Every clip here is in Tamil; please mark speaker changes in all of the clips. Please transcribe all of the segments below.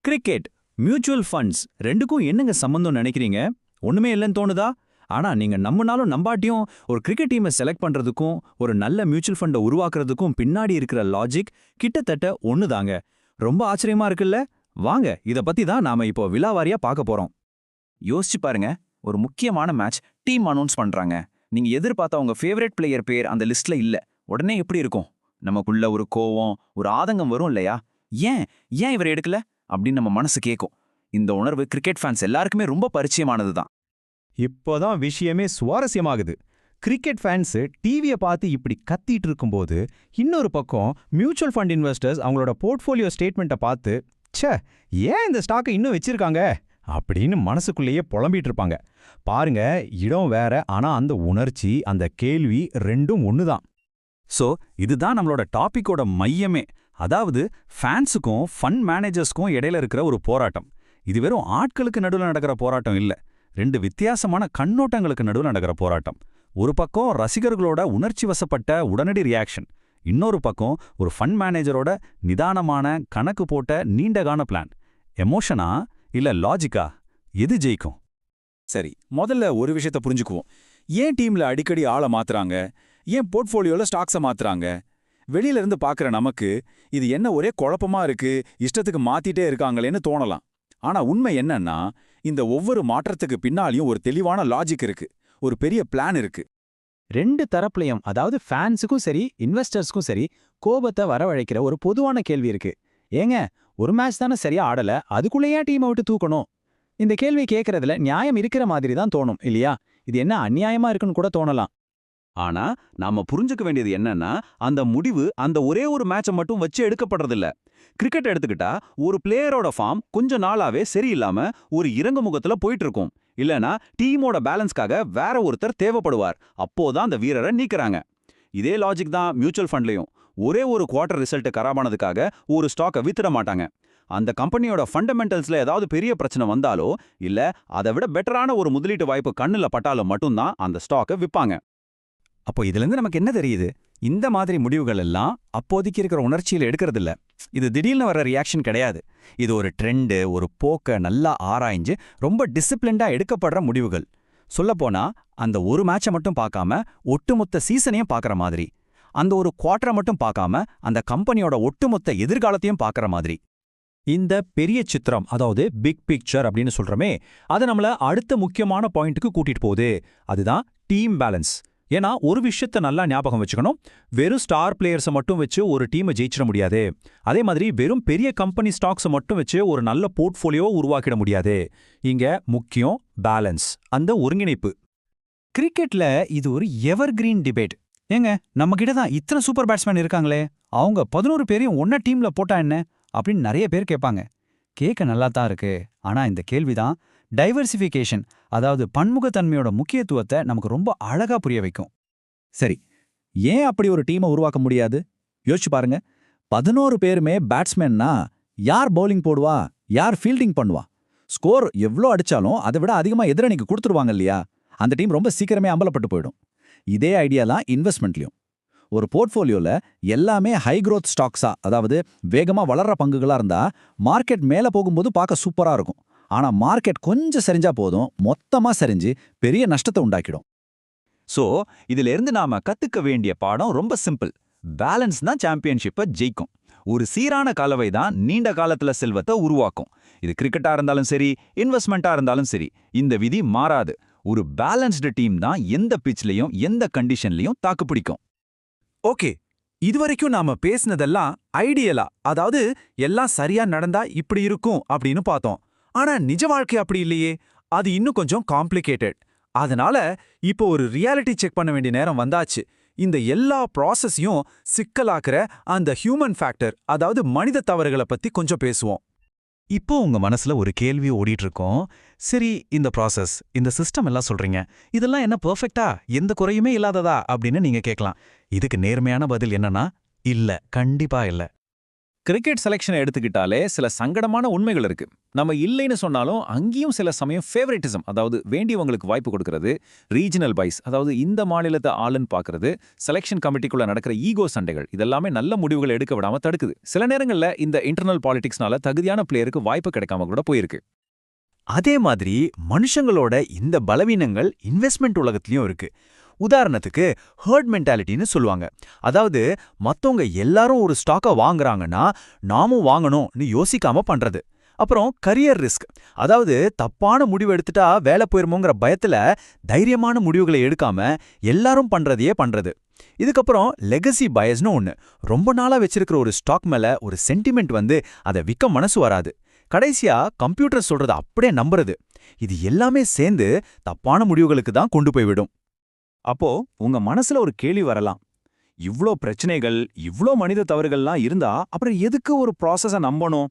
Speaker 1: கிரிக்கெட், மியூச்சுவல் ஃபண்ட்ஸ் ரெண்டுக்கும் என்னங்க சம்பந்தம் நினைக்கிறீங்க? ஒண்ணுமே இல்லைன்னு தோணுதா? ஆனா நீங்க நம்பினாலும் நம்பாட்டியும் ஒரு கிரிக்கெட் டீமை செலக்ட் பண்றதுக்கும் ஒரு நல்ல மியூச்சுவல் ஃபண்டை உருவாக்குறதுக்கும் பின்னாடி இருக்கிற லாஜிக் கிட்டத்தட்ட ஒண்ணுதாங்க. ரொம்ப ஆச்சரியமா இருக்குல்ல? வாங்க இத பத்தி தான் நாம இப்போ விலாவாரியா பார்க்க போறோம்.
Speaker 2: யோசிச்சு பாருங்க. ஒரு முக்கியமான மேட்ச் டீம் அனௌன்ஸ் பண்றாங்க. நீங்க எதிர்பார்த்த உங்க ஃபேவரட் பிளேயர் பேர் அந்த லிஸ்ட்ல இல்ல. உடனே எப்படி இருக்கும்? நமக்குள்ள ஒரு கோவம், ஒரு ஆதங்கம் வரும் இல்லையா? ஏன் ஏன் இவர் எடுக்கல அப்படின்னு நம்ம மனசு கேட்கும். இந்த உணர்வு கிரிக்கெட் ஃபேன்ஸ் எல்லாருக்குமே ரொம்ப பரிச்சயமானது தான்.
Speaker 3: இப்போதான் விஷயமே சுவாரஸ்யமாகுது. கிரிக்கெட் ஃபேன்ஸ் டிவியை பார்த்து இப்படி கத்திட்டு இருக்கும்போது, இன்னொரு பக்கம் மியூச்சுவல் ஃபண்ட் இன்வெஸ்டர்ஸ் அவங்களோட போர்ட்ஃபோலியோ ஸ்டேட்மெண்ட்டை பார்த்து, ச்சே, ஏன் இந்த ஸ்டாக்கை இன்னும் வச்சிருக்காங்க அப்படின்னு மனசுக்குள்ளேயே புலம்பிட்டு இருப்பாங்க. பாருங்க, இடம் வேற, ஆனா அந்த உணர்ச்சி, அந்த கேள்வி ரெண்டும் ஒண்ணுதான்.
Speaker 1: சோ இதுதான் நம்மளோட டாபிக்கோட மையமே. அதாவது ஃபேன்ஸுக்கும் ஃபண்ட் மேனேஜர்ஸ்க்கும் இடையில இருக்கிற ஒரு போராட்டம். இது வெறும் ஆட்களுக்கு நடுவில் நடக்கிற போராட்டம் இல்ல. ரெண்டு வித்தியாசமான கண்ணோட்டங்களுக்கு நடுவில் நடக்கிற போராட்டம். ஒரு பக்கம் ரசிகர்களோட உணர்ச்சி வசப்பட்ட உடனடி ரியாக்ஷன், இன்னொரு பக்கம் ஒரு ஃபண்ட் மேனேஜரோட நிதானமான கணக்கு போட்ட நீண்டகான பிளான். எமோஷனா இல்ல லாஜிக்கா? எது ஜெயிக்கும்?
Speaker 4: சரி, முதல்ல ஒரு விஷயத்தை புரிஞ்சுக்குவோம். ஏன் டீம்ல அடிக்கடி ஆளை மாத்துறாங்க? ஏன் போர்ட்ஃபோலியோல ஸ்டாக்ஸை மாத்துறாங்க? வெளியில இருந்து பார்க்குற நமக்கு இது என்ன ஒரே குழப்பமா இருக்கு, இஷ்டத்துக்கு மாத்திட்டே இருக்காங்களேன்னு தோணலாம். ஆனா உண்மை என்னன்னா, இந்த ஒவ்வொரு மாற்றத்துக்கு பின்னாலையும் ஒரு தெளிவான லாஜிக் இருக்கு, ஒரு பெரிய பிளான் இருக்கு.
Speaker 5: ரெண்டு தரப்புலையும், அதாவது ஃபேன்ஸுக்கும் சரி இன்வெஸ்டர்ஸ்க்கும் சரி, கோபத்தை வரவழைக்கிற ஒரு பொதுவான கேள்வி இருக்கு. ஏங்க, ஒரு மேட்ச் தானே சரியா ஆடல, அதுக்குள்ளேயே டீமை விட்டு தூக்கணும்? இந்த கேள்வி கேட்கறதுல நியாயம் இருக்கிற மாதிரி தான் தோணும் இல்லையா? இது என்ன அநியாயமா இருக்குன்னு கூட தோணலாம்.
Speaker 2: ஆனா நாம புரிஞ்சுக்க வேண்டியது என்னன்னா, அந்த முடிவு அந்த ஒரே ஒரு மேட்சை மட்டும் வச்சு எடுக்கப்படுறதில்ல. கிரிக்கெட் எடுத்துக்கிட்டா ஒரு பிளேயரோட ஃபார்ம் கொஞ்ச நாளாவே சரியில்லாம ஒரு இறங்கு முகத்துல போயிட்டு இருக்கும். இல்லனா டீமோட பேலன்ஸ்க்காக வேற ஒருத்தர் தேவைப்படுவார். அப்போதான் அந்த வீரரை நீக்குறாங்க. இதே லாஜிக் தான் மியூச்சுவல் ஃபண்ட்லயும். ஒரே ஒரு குவார்ட்டர் ரிசல்ட் கராபானதுக்காக ஒரு ஸ்டாக்கை வித்துட மாட்டாங்க. அந்த கம்பெனியோட ஃபண்டமெண்டல்ஸ்ல ஏதாவது பெரிய பிரச்சனை வந்தாலோ, இல்ல அதை விட பெட்டரான ஒரு முதலீட்டு வாய்ப்பு கண்ணுல பட்டாலும் மட்டும்தான் அந்த ஸ்டாக்கை விற்பாங்க.
Speaker 1: அப்போ இதிலிருந்து நமக்கு என்ன தெரியுது? இந்த மாதிரி முடிவுகள் எல்லாம் அப்போதைக்கு இருக்கிற உணர்ச்சியில் எடுக்கிறதில்ல. இது திடீர்னு வர ரியாக்ஷன் கிடையாது. இது ஒரு ட்ரெண்டு, ஒரு போக்க நல்லா ஆராய்ஞ்சு ரொம்ப டிசிப்ளின்டா எடுக்கப்படுற முடிவுகள். சொல்லப்போனா அந்த ஒரு மேட்சை மட்டும் பார்க்காம ஒட்டுமொத்த சீசனையும் பார்க்குற மாதிரி, அந்த ஒரு குவார்ட்டரை மட்டும் பார்க்காம அந்த கம்பெனியோட ஒட்டுமொத்த எதிர்காலத்தையும் பார்க்குற மாதிரி.
Speaker 3: இந்த பெரிய சித்திரம், அதாவது பிக் பிக்சர் அப்படின்னு சொல்றமே, அது நம்மள அடுத்த முக்கியமான பாயிண்ட்டுக்கு கூட்டிட்டு போகுது. அதுதான் டீம் பேலன்ஸ். ஏன்னா ஒரு விஷயத்த நல்லா ஞாபகம் வச்சுக்கணும். வெறும் ஸ்டார் பிளேயர்ஸை மட்டும் வச்சு ஒரு டீமை ஜெயிச்சிட முடியாது. அதே மாதிரி வெறும் பெரிய கம்பெனி ஸ்டாக்ஸை மட்டும் வச்சு ஒரு நல்ல போர்ட்ஃபோலியோ உருவாக்கிட முடியாது. இங்க முக்கியம் பேலன்ஸ், அந்த ஒருங்கிணைப்பு.
Speaker 1: கிரிக்கெட்ல இது ஒரு எவர் கிரீன் டிபேட். ஏங்க, நம்ம கிட்ட தான் இத்தனை சூப்பர் பேட்ஸ்மேன் இருக்காங்களே, அவங்க 11 பேரையும் ஒன்னா டீம்ல போட்டா என்ன அப்படின்னு நிறைய பேர் கேட்பாங்க. கேட்க நல்லா தான் இருக்கு. ஆனா இந்த கேள்விதான் டைவர்சிஃபிகேஷன், அதாவது பன்முகத்தன்மையோட முக்கியத்துவத்தை நமக்கு ரொம்ப அழகா புரிய வைக்கும்.
Speaker 4: சரி, ஏன் அப்படி ஒரு டீமை உருவாக்க முடியாது? யோசிச்சு பாருங்க. 11 பேருமே பேட்ஸ்மேன்னா யார் பவுலிங் போடுவா, யார் ஃபீல்டிங் பண்ணுவா? ஸ்கோர் எவ்வளோ அடிச்சாலும் அதை விட அதிகமா எதிரணிக்கு கொடுத்துருவாங்க இல்லையா? அந்த டீம் ரொம்ப சீக்கிரமே அம்பலப்பட்டு போயிடும். இதே ஐடியா தான் இன்வெஸ்ட்மெண்ட்லயும். ஒரு போர்ட்ஃபோலியோல எல்லாமே ஹை க்ரோத் ஸ்டாக்ஸா, அதாவது வேகமா வளர்ற பங்குகளா இருந்தா மார்க்கெட் மேல போகும்போது பார்க்க சூப்பரா இருக்கும். ஆனா மார்க்கெட் கொஞ்சம் சரிஞ்சா போதும், மொத்தமா சரிஞ்சு பெரிய நஷ்டத்தை உண்டாக்கிடும்.
Speaker 2: சோ இதுல இருந்து நாம கத்துக்க வேண்டிய பாடம் ரொம்ப சிம்பிள். பேலன்ஸ் தான் சாம்பியன்ஷிப்பை ஜெயிக்கும். ஒரு சீரான கலவை தான் நீண்ட காலத்துல செல்வத்தை உருவாக்கும். இது கிரிக்கெட்டா இருந்தாலும் சரி, இன்வெஸ்ட்மெண்ட்டா இருந்தாலும் சரி, இந்த விதி மாறாது. ஒரு பேலன்ஸ்டு டீம் தான் எந்த பிட்ச்லயும் எந்த கண்டிஷன்லயும் தாக்கு பிடிக்கும்.
Speaker 6: ஓகே, இதுவரைக்கும் நாம பேசினதெல்லாம் ஐடியலா, அதாவது எல்லாம் சரியா நடந்தா இப்படி இருக்கும் அப்படின்னு பார்த்தோம். ஆனா நிஜ வாழ்க்கை அப்படி இல்லையே, அது இன்னும் கொஞ்சம் காம்ப்ளிகேட்டட். அதனால இப்போ ஒரு ரியாலிட்டி செக் பண்ண வேண்டிய நேரம் வந்தாச்சு. இந்த எல்லா ப்ராசஸையும் சிக்கலாக்குற அந்த ஹியூமன் ஃபேக்டர், அதாவது மனித தவறுகளை பத்தி கொஞ்சம் பேசுவோம்.
Speaker 3: இப்போ உங்க மனசுல ஒரு கேள்வி ஓடிட்டு இருக்கோம். சரி, இந்த ப்ராசஸ், இந்த சிஸ்டம் எல்லாம் சொல்றீங்க, இதெல்லாம் என்ன பெர்ஃபெக்ட்டா, எந்த குறையுமே இல்லாததா அப்படின்னு நீங்க கேட்கலாம். இதுக்கு நேர்மையான பதில் என்னன்னா, இல்ல, கண்டிப்பா இல்ல. கிரிக்கெட் செலெக்ஷனை எடுத்துக்கிட்டாலே சில சங்கடமான உண்மைகள் இருக்கு. நம்ம இல்லைன்னு சொன்னாலும் அங்கேயும் சில சமயம் ஃபேவரட்டிசம், அதாவது வேண்டியவங்களுக்கு வாய்ப்பு கொடுக்கறது, ரீஜனல் பைஸ், அதாவது இந்த மாநிலத்தை ஆளுன்னு பார்க்கறது, செலெக்ஷன் கமிட்டிக்குள்ள நடக்கிற ஈகோ சண்டைகள், இதெல்லாமே நல்ல முடிவுகளை எடுக்க விடாம தடுக்குது. சில நேரங்கள்ல இந்த இன்டர்னல் பாலிடிக்ஸ்னால தகுதியான பிளேயருக்கு வாய்ப்பு கிடைக்காம கூட போயிருக்கு.
Speaker 2: அதே மாதிரி மனுஷங்களோட இந்த பலவீனங்கள் இன்வெஸ்ட்மெண்ட் உலகத்திலயும் இருக்கு. உதாரணத்துக்கு ஹர்ட் மென்டாலிட்டின்னு சொல்லுவாங்க. அதாவது மத்தவங்க எல்லாரும் ஒரு ஸ்டாக்கை வாங்குறாங்கன்னா நாமும் வாங்கணும்னு யோசிக்காம பண்றது. அப்புறம் கரியர் ரிஸ்க், அதாவது தப்பான முடிவு எடுத்துட்டா வேலை போயிருமோங்கிற பயத்துல தைரியமான முடிவுகளை எடுக்காம எல்லாரும் பண்றதையே பண்றது. இதுக்கப்புறம் லெகசி பயஸ்னு ஒண்ணு. ரொம்ப நாளா வச்சிருக்கிற ஒரு ஸ்டாக் மேல ஒரு சென்டிமெண்ட் வந்து அதை விற்க மனசு வராது. கடைசியா கம்ப்யூட்டர் சொல்றத அப்படியே நம்புறது. இது எல்லாமே சேர்ந்து தப்பான முடிவுகளுக்கு தான் கொண்டு போய் விடும்.
Speaker 3: அப்போ உங்க மனசுல ஒரு கேள்வி வரலாம், இவ்ளோ பிரச்சனைகள், இவ்ளோ மனித தவறுகள்லாம் இருந்தா அப்புறம் எதுக்கு ஒரு ப்ராசஸை நம்பணும்?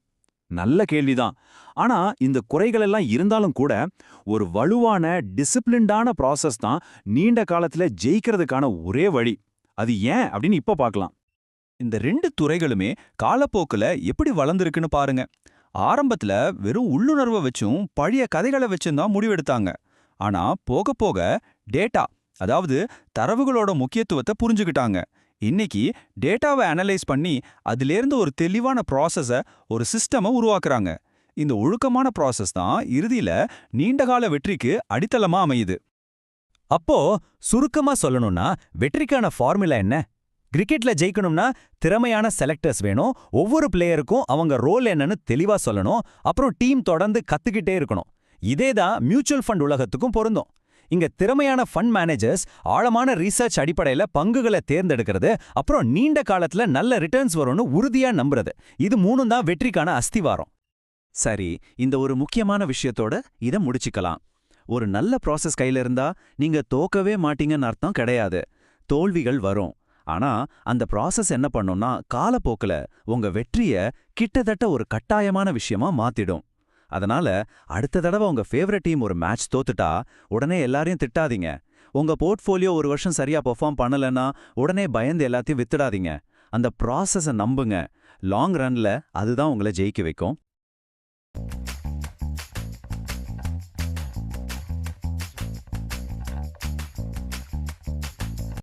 Speaker 3: நல்ல கேள்விதான். ஆனா இந்த குறைகள் எல்லாம் இருந்தாலும் கூட ஒரு வலுவான டிசிப்ளின்டான ப்ராசஸ் தான் நீண்ட காலத்துல ஜெயிக்கிறதுக்கான ஒரே வழி. அது ஏன் அப்படின்னு இப்ப பார்க்கலாம். இந்த 2 துறைகளுமே காலப்போக்குல எப்படி வளர்ந்துருக்குன்னு பாருங்க. ஆரம்பத்துல வெறும் உள்ளுணர்வை வச்சும் பழைய கதைகளை வச்சும் தான் முடிவெடுத்தாங்க. ஆனா போக போக டேட்டா, அதாவது தரவுகளோட முக்கியத்துவத்தை புரிஞ்சுக்கிட்டாங்க. இன்னைக்கு டேட்டாவை அனலைஸ் பண்ணி அதிலேருந்து ஒரு தெளிவான ப்ராசஸை, ஒரு சிஸ்டமை உருவாக்குறாங்க. இந்த ஒழுக்கமான ப்ராசஸ் தான் இறுதியில நீண்டகால வெற்றிக்கு அடித்தளமா அமையுது.
Speaker 2: அப்போ சுருக்கமா சொல்லணும்னா வெற்றிக்கான ஃபார்முலா என்ன? கிரிக்கெட்ல ஜெயிக்கணும்னா திறமையான செலக்டர்ஸ் வேணும், ஒவ்வொரு பிளேயருக்கும் அவங்க ரோல் என்னன்னு தெளிவா சொல்லணும், அப்புறம் டீம் தொடர்ந்து கத்துக்கிட்டே இருக்கணும். இதேதான் மியூச்சுவல் ஃபண்ட் உலகத்துக்கும் பொருந்தும். இங்க திறமையான ஃபண்ட் மேனேஜர்ஸ் ஆழமான ரீசர்ச் அடிப்படையில பங்குகளை தேர்ந்தெடுக்கிறது, அப்புறம் நீண்ட காலத்துல நல்ல ரிட்டர்ன்ஸ் வரும்னு உறுதியா நம்புறது. இது 3 தான் வெற்றிக்கான அஸ்திவாரம். சரி, இந்த ஒரு முக்கியமான விஷயத்தோட இதை முடிச்சுக்கலாம். ஒரு நல்ல ப்ராசஸ் கையில இருந்தா நீங்க தோக்கவே மாட்டீங்கன்னு அர்த்தம் கிடையாது. தோல்விகள் வரும். ஆனா அந்த ப்ராசஸ் என்ன பண்ணும்னா காலப்போக்குல உங்க வெற்றிய கிட்டத்தட்ட ஒரு கட்டாயமான விஷயமா மாத்திடும். அதனால அடுத்த தடவை உங்க ஃபேவரட் டீம் ஒரு மேட்ச் தோத்துட்டா உடனே எல்லாரையும் திட்டாதீங்க. உங்க போர்ட்ஃபோலியோ ஒரு வருஷம் சரியா பெர்ஃபார்ம் பண்ணலன்னா உடனே பயந்து எல்லாத்தையும் வித்துடாதீங்க. அந்த ப்ராசஸை நம்புங்க. லாங் ரன்ல அதுதான் உங்களை ஜெயிக்க வைக்கும்.